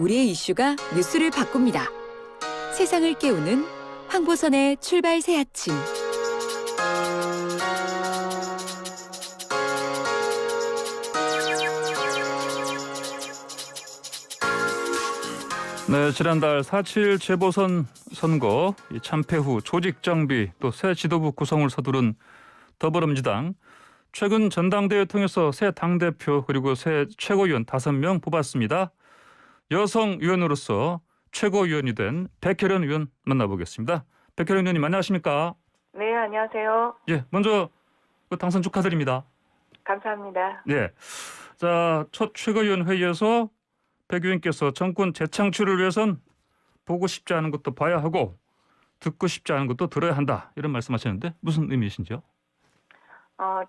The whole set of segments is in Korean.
우리의 이슈가 뉴스를 바꿉니다. 세상을 깨우는 황보선의 출발 새 아침. 네, 지난달 4.7 재보선 선거 참패 후 조직 정비 또 새 지도부 구성을 서두른 더불어민주당 최근 전당대회 통해서 새 당대표 그리고 새 최고위원 5명 뽑았습니다. 여성 위원으로서 최고위원이 된 백혜련 의원 만나보겠습니다. 백혜련 의원님 안녕하십니까? 네, 안녕하세요. 예, 먼저 당선 축하드립니다. 감사합니다. 예, 자, 첫 최고위원 회의에서 백 의원께서 정권 재창출을 위해선 보고 싶지 않은 것도 봐야 하고 듣고 싶지 않은 것도 들어야 한다 이런 말씀하셨는데 무슨 의미이신지요?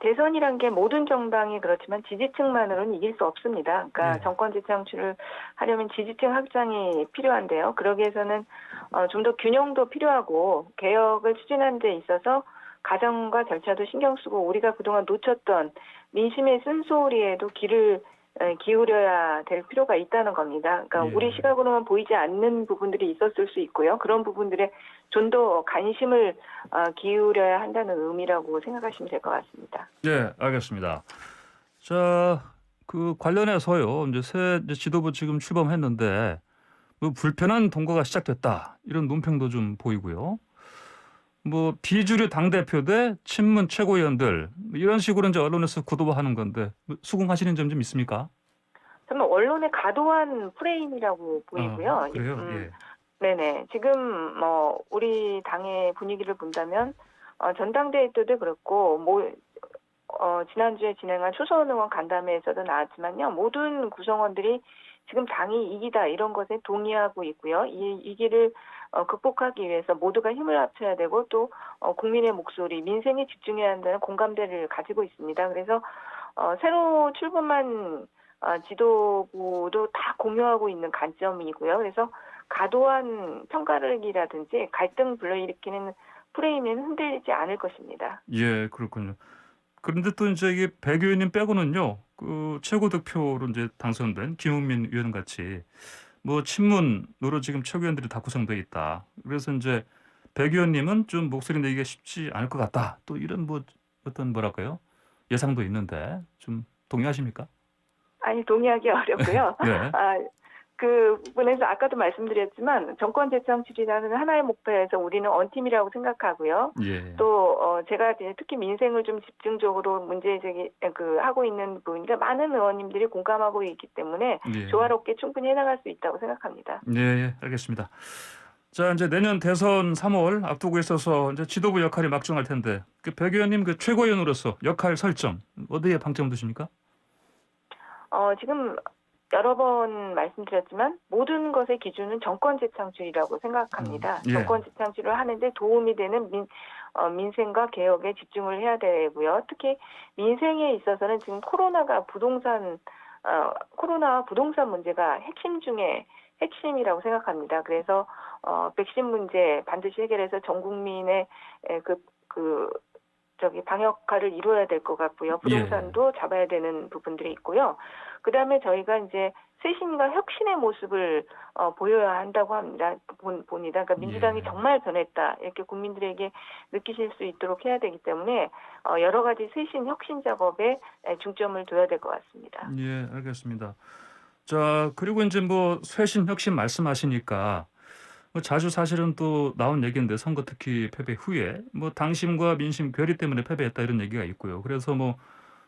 대선이란 게 모든 정당이 그렇지만 지지층만으로는 이길 수 없습니다. 그러니까 네. 정권 재창출을 하려면 지지층 확장이 필요한데요. 그러기 위해서는 좀 더 균형도 필요하고 개혁을 추진하는 데 있어서 과정과 절차도 신경 쓰고 우리가 그동안 놓쳤던 민심의 쓴소리에도 귀를 기울여야 될 필요가 있다는 겁니다. 그러니까 예. 우리 시각으로만 보이지 않는 부분들이 있었을 수 있고요. 그런 부분들에 좀 더 관심을 기울여야 한다는 의미라고 생각하시면 될 것 같습니다. 예, 알겠습니다. 자, 그 관련해서요. 이제 새 지도부 지금 출범했는데 뭐 불편한 동거가 시작됐다 이런 논평도 좀 보이고요. 뭐 비주류 당 대표 대 친문 최고위원들 이런 식으로 이제 언론에서 구도화하는 건데 수긍하시는 점 좀 있습니까? 정말 언론의 과도한 프레임이라고 보이고요. 그래요. 예. 네네. 지금 우리 당의 분위기를 본다면 전당대회 때도 그렇고 지난주에 진행한 초선 의원 간담회에서도 나왔지만요. 모든 구성원들이 지금 당이 이기다 이런 것에 동의하고 있고요. 이 위기를 극복하기 위해서 모두가 힘을 합쳐야 되고 또 국민의 목소리, 민생에 집중해야 한다는 공감대를 가지고 있습니다. 그래서 새로 출범한 지도부도 다 공유하고 있는 관점이고요. 그래서 과도한 편가르기라든지 갈등 불러일으키는 프레임에는 흔들리지 않을 것입니다. 예, 그렇군요. 그런데 또 이제 이게 백 의원님 빼고는요, 그 최고 득표로 이제 당선된 김웅민 의원 같이 뭐 친문으로 지금 최고위원들이 다 구성되어 있다. 그래서 이제 백 의원님은 좀 목소리 내기가 쉽지 않을 것 같다. 또 이런 뭐 어떤 뭐랄까요 예상도 있는데 좀 동의하십니까? 아니 동의하기 어렵고요. 네. 그 부분에서 아까도 말씀드렸지만 정권 재창출이라는 하나의 목표에서 우리는 언팀이라고 생각하고요. 예. 또 제가 이제 특히 민생을 좀 집중적으로 문제 제기 하고 있는 부분이니까 많은 의원님들이 공감하고 있기 때문에 예. 조화롭게 충분히 해나갈 수 있다고 생각합니다. 예, 예, 알겠습니다. 자, 이제 내년 대선 3월 앞두고 있어서 이제 지도부 역할이 막중할 텐데 그 백 의원님 그 최고위원으로서 역할 설정 어디에 방점 두십니까? 지금 여러 번 말씀드렸지만 모든 것의 기준은 정권 재창출이라고 생각합니다. 예. 정권 재창출을 하는데 도움이 되는 민생과 개혁에 집중을 해야 되고요. 특히 민생에 있어서는 지금 코로나와 부동산 문제가 핵심 중에 핵심이라고 생각합니다. 그래서 백신 문제 반드시 해결해서 전 국민의 방역화를 이루어야 될 것 같고요. 부동산도 잡아야 되는 부분들이 있고요. 그다음에 저희가 이제 쇄신과 혁신의 모습을 보여야 한다고 합니다. 봅니다. 그러니까 민주당이 정말 변했다 이렇게 국민들에게 느끼실 수 있도록 해야 되기 때문에 여러 가지 쇄신 혁신 작업에 중점을 둬야 될 것 같습니다. 예, 알겠습니다. 자, 그리고 이제 뭐 쇄신 혁신 말씀하시니까 뭐 자주 사실은 또 나온 얘기인데 선거 특히 패배 후에 뭐 당심과 민심 괴리 때문에 패배했다 이런 얘기가 있고요. 그래서 뭐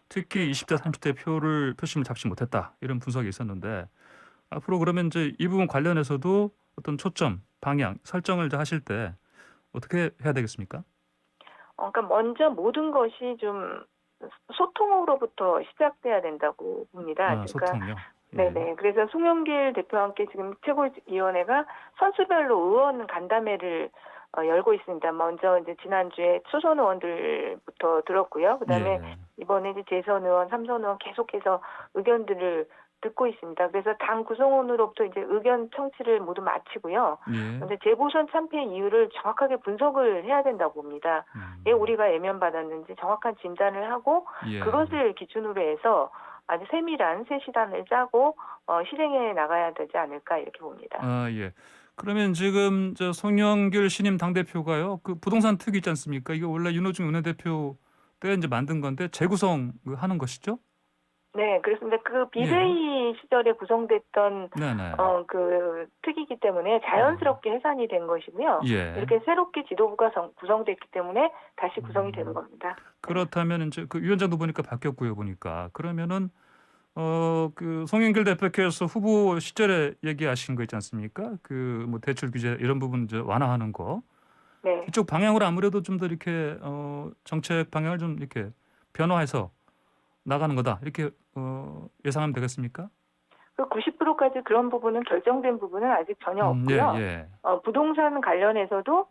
특히 20대 30대 표심을 잡지 못했다 이런 분석이 있었는데 앞으로 그러면 이제 이 부분 관련해서도 어떤 초점 방향 설정을 하실 때 어떻게 해야 되겠습니까? 그러니까 먼저 모든 것이 좀 소통으로부터 시작돼야 된다고 봅니다. 그러니까 소통요. 네네. 그래서 송영길 대표와 함께 지금 최고위원회가 선수별로 의원 간담회를 열고 있습니다. 먼저 이제 지난주에 초선 의원들부터 들었고요. 그다음에 이번에 이제 재선 의원, 삼선 의원 계속해서 의견들을 듣고 있습니다. 그래서 당 구성원으로부터 이제 의견 청취를 모두 마치고요. 그런데 재보선 참패 이유를 정확하게 분석을 해야 된다고 봅니다. 왜 우리가 외면받았는지 정확한 진단을 하고 그것을 기준으로 해서 아주 세밀한 새 시단을 짜고 실행해 나가야 되지 않을까 이렇게 봅니다. 아, 예. 그러면 지금 저 송영길 신임 당대표가요. 그 부동산 특위 있지 않습니까? 이게 원래 윤호중 원내대표 때 이제 만든 건데 재구성 하는 것이죠? 네, 그렇습니다. 그 예. 비대위 시절에 구성됐던 네네. 그 특이기 때문에 자연스럽게 해산이 된 것이고요. 예. 이렇게 새롭게 지도부가 구성됐기 때문에 다시 구성이 되는 겁니다. 그렇다면 이제 그 위원장도 보니까 바뀌었고요, 보니까. 그러면은 그 송영길 대표께서 후보 시절에 얘기하신 거 있지 않습니까? 그 뭐 대출 규제 이런 부분 이제 완화하는 거. 네. 이쪽 방향으로 아무래도 좀 더 이렇게 정책 방향을 좀 이렇게 변화해서 나가는 거다. 이렇게 예상하면 되겠습니까? 그 90%까지 그런 부분은 결정된 부분은 아직 전혀 예, 없고요. 예. 부동산 관련해서도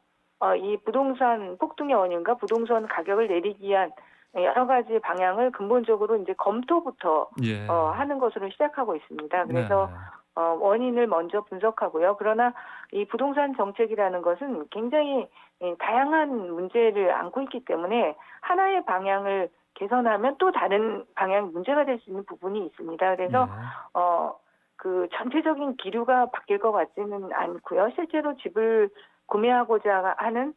이 부동산 폭등의 원인과 부동산 가격을 내리기 위한 여러 가지 방향을 근본적으로 이제 검토부터 예. 하는 것으로 시작하고 있습니다. 그래서 네. 원인을 먼저 분석하고요. 그러나 이 부동산 정책이라는 것은 굉장히 다양한 문제를 안고 있기 때문에 하나의 방향을 개선하면 또 다른 방향 문제가 될 수 있는 부분이 있습니다. 그래서 그 전체적인 기류가 바뀔 것 같지는 않고요. 실제로 집을 구매하고자 하는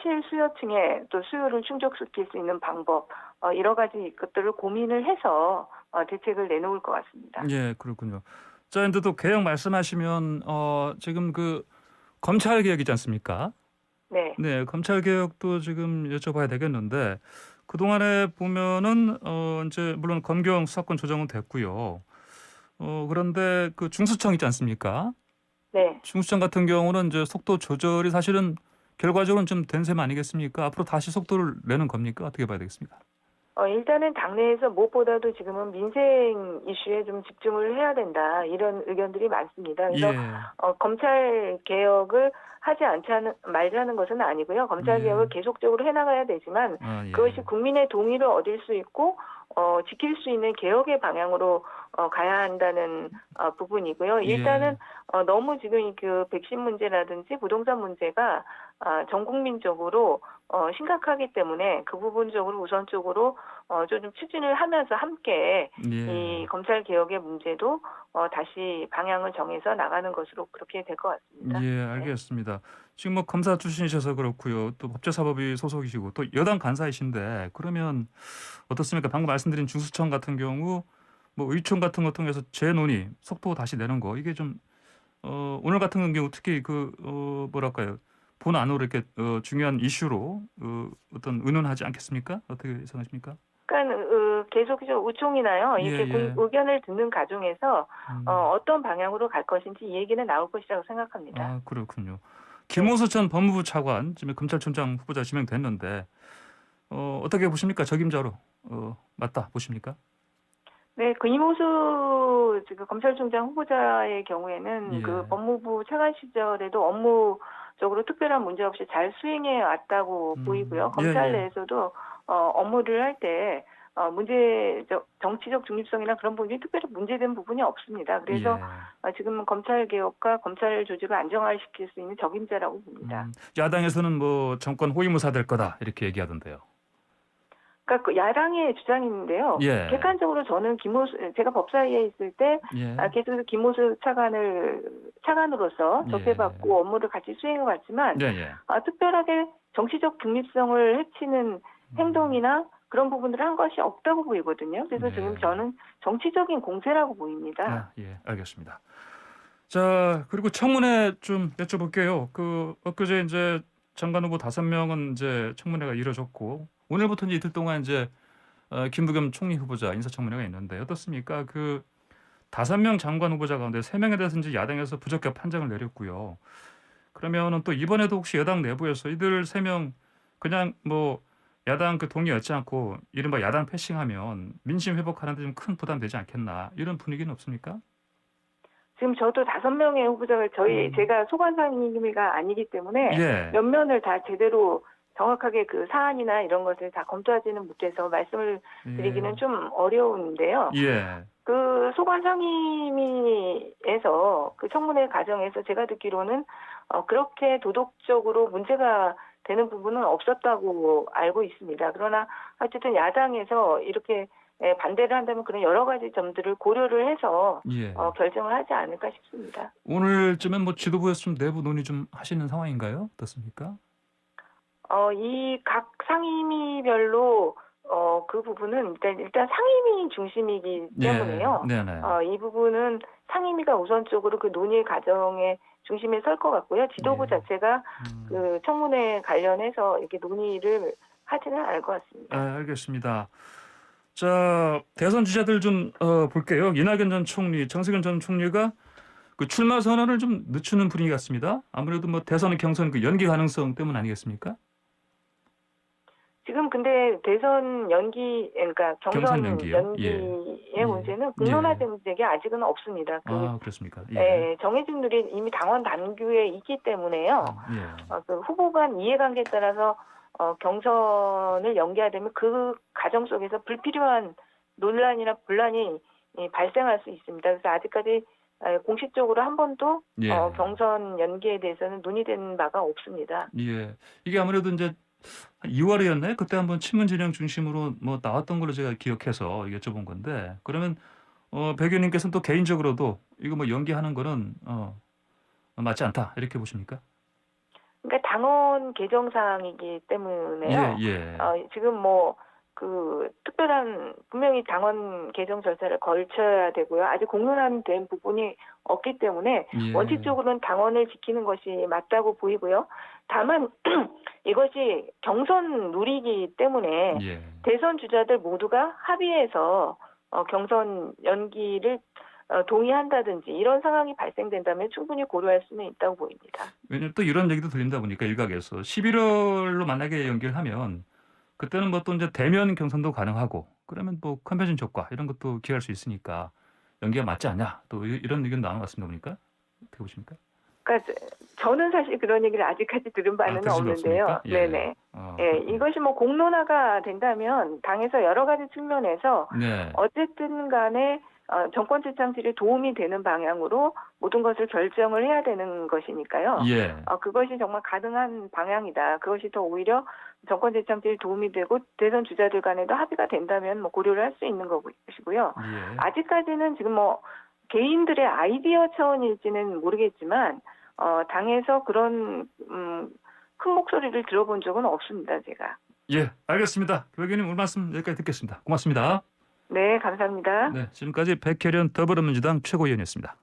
실수요층의 또 수요를 충족시킬 수 있는 방법 여러 가지 것들을 고민을 해서 대책을 내놓을 것 같습니다. 예, 그렇군요. 자, 이제 또 개혁 말씀하시면 지금 그 검찰 개혁이지 않습니까? 네. 네, 검찰 개혁도 지금 여쭤봐야 되겠는데 그동안에 보면은 이제 물론 검경 수사권 조정은 됐고요. 그런데 그 중수청 있지 않습니까? 네. 중수청 같은 경우는 이제 속도 조절이 사실은 결과적으로는 좀 된 셈 아니겠습니까? 앞으로 다시 속도를 내는 겁니까? 어떻게 봐야 되겠습니까? 일단은 당내에서 무엇보다도 지금은 민생 이슈에 좀 집중을 해야 된다 이런 의견들이 많습니다. 그래서 예. 검찰 개혁을 하지 말자는 것은 아니고요. 검찰 예. 개혁을 계속적으로 해나가야 되지만 아, 예. 그것이 국민의 동의를 얻을 수 있고 지킬 수 있는 개혁의 방향으로 가야 한다는 부분이고요. 일단은 너무 지금 그 백신 문제라든지 부동산 문제가 전 국민적으로 심각하기 때문에 그 부분적으로 우선적으로 좀 추진을 하면서 함께 예. 이 검찰 개혁의 문제도 다시 방향을 정해서 나가는 것으로 그렇게 될 것 같습니다. 예, 알겠습니다. 지금 뭐 검사 출신이셔서 그렇고요. 또 법제사법위 소속이시고 또 여당 간사이신데 그러면 어떻습니까? 방금 말씀드린 중수청 같은 경우 뭐 의총 같은 거 통해서 재논의 속도 다시 내는 거 이게 좀 오늘 같은 경우 특히 그 뭐랄까요? 본 안으로 이렇게 중요한 이슈로 어떤 의논하지 않겠습니까? 어떻게 생각하십니까? 그러니까 계속적으로 우총이나요 이렇게 예. 의견을 듣는 과정에서 어떤 방향으로 갈 것인지 이 얘기는 나올 것이라고 생각합니다. 아, 그렇군요. 김호수 전 법무부 차관 지금 검찰총장 후보자 지명됐는데 어떻게 보십니까? 적임자로 맞다 보십니까? 네, 그 이모수 지금 검찰총장 후보자의 경우에는 예. 그 법무부 차관 시절에도 업무적으로 특별한 문제 없이 잘 수행해 왔다고 보이고요. 검찰 예. 내에서도 업무를 할 때 정치적 중립성이나 그런 부분이 특별히 문제된 부분이 없습니다. 그래서 지금 검찰 개혁과 검찰 조직을 안정화시킬 수 있는 적임자라고 봅니다. 야당에서는 뭐 정권 호위무사 될 거다 이렇게 얘기하던데요. 그러니까 그 야당의 주장인데요. 예. 객관적으로 저는 제가 법사위에 있을 때 예. 계속해서 김호수 차관으로서 접대받고 업무를 같이 수행해 왔지만 예. 특별하게 정치적 중립성을 해치는 행동이나 그런 부분들을 한 것이 없다고 보이거든요. 그래서 네. 지금 저는 정치적인 공세라고 보입니다. 아, 예, 알겠습니다. 자, 그리고 청문회 좀 여쭤볼게요. 그 엊그제 이제 장관 후보 5명은 이제 청문회가 이루어졌고 오늘부터 이제 이틀 동안 이제 김부겸 총리 후보자 인사청문회가 있는데 어떻습니까? 그 5명 장관 후보자 가운데 3명에 대해서 이제 야당에서 부적격 판정을 내렸고요. 그러면은 또 이번에도 혹시 여당 내부에서 이들 3명 그냥 뭐 야당 그 동의 얻지 않고 이른바 야당 패싱하면 민심 회복하는 데 좀 큰 부담 되지 않겠나 이런 분위기는 없습니까? 지금 저도 5명의 후보자가 제가 소관상임위가 아니기 때문에 예. 몇 면을 다 제대로 정확하게 그 사안이나 이런 것을 다 검토하지는 못해서 말씀을 드리기는 좀 어려운데요. 예. 그 소관상임위에서 그 청문회 과정에서 제가 듣기로는 그렇게 도덕적으로 문제가 되는 부분은 없었다고 알고 있습니다. 그러나 어쨌든 야당에서 이렇게 반대를 한다면 그런 여러 가지 점들을 고려를 해서 예. 결정을 하지 않을까 싶습니다. 오늘쯤엔 뭐 지도부에서 좀 내부 논의 좀 하시는 상황인가요? 어떻습니까? 이 각 상임위별로 그 부분은 일단 상임위 중심이기 때문에요. 네네. 이 부분은 상임위가 우선적으로 그 논의 과정의 중심에 설 것 같고요. 지도부 예. 자체가 그 청문회 관련해서 이렇게 논의를 하지는 않을 것 같습니다. 알겠습니다. 자, 대선 주자들 좀 볼게요. 이낙연 전 총리, 정세균 전 총리가 그 출마 선언을 좀 늦추는 분위기 같습니다. 아무래도 뭐 대선 경선 그 연기 가능성 때문 아니겠습니까? 지금 근데 대선 연기, 그러니까 경선 경선 연기요? 연기의 예. 문제는 공론화된 적이 아직은 없습니다. 그렇습니까? 예. 정해진 룰이 이미 당원 당규에 있기 때문에요. 예. 그 후보 간 이해관계에 따라서 경선을 연기하려면 그 과정 속에서 불필요한 논란이나 분란이 발생할 수 있습니다. 그래서 아직까지 공식적으로 한 번도 예. 경선 연기에 대해서는 논의된 바가 없습니다. 예. 이게 아무래도 이제 2월이었나요? 그때 한번 친문 진영 중심으로 뭐 나왔던 걸로 제가 기억해서 여쭤본 건데, 그러면 백 의원님께서는 또 개인적으로도 이거 뭐 연기하는 거는 맞지 않다 이렇게 보십니까? 그러니까 당원 개정사항이기 때문에요. 예. 지금 그 특별한 분명히 당원 개정 절차를 걸쳐야 되고요. 아직 공론화된 부분이 없기 때문에 예. 원칙적으로는 당원을 지키는 것이 맞다고 보이고요. 다만 이것이 경선 룰이기 때문에 예. 대선 주자들 모두가 합의해서 경선 연기를 동의한다든지 이런 상황이 발생된다면 충분히 고려할 수는 있다고 보입니다. 왜냐면 또 이런 얘기도 들린다 보니까 일각에서 11월로 만약에 연기를 하면 그때는 뭐 또 이제 대면 경선도 가능하고 그러면 뭐 컨벤션 효과 이런 것도 기할 수 있으니까 연기가 맞지 않냐 또 이런 의견 나온 것 같습니다 보니까 어떻게 보십니까? 그러니까 저는 사실 그런 얘기를 아직까지 들은 바는 들으신 거 없는데요. 없습니까? 예. 네네. 그렇군요. 이것이 뭐 공론화가 된다면 당에서 여러 가지 측면에서 네. 어쨌든 간에 정권 재창출에 도움이 되는 방향으로 모든 것을 결정을 해야 되는 것이니까요. 예. 그것이 정말 가능한 방향이다. 그것이 더 오히려 정권 재창출에 도움이 되고 대선 주자들 간에도 합의가 된다면 뭐 고려를 할 수 있는 것이고요. 예. 아직까지는 지금 뭐 개인들의 아이디어 차원일지는 모르겠지만 당에서 그런 큰 목소리를 들어본 적은 없습니다. 제가. 예, 알겠습니다. 백 의원님 오늘 말씀 여기까지 듣겠습니다. 고맙습니다. 네, 감사합니다. 네, 지금까지 백혜련 더불어민주당 최고위원이었습니다.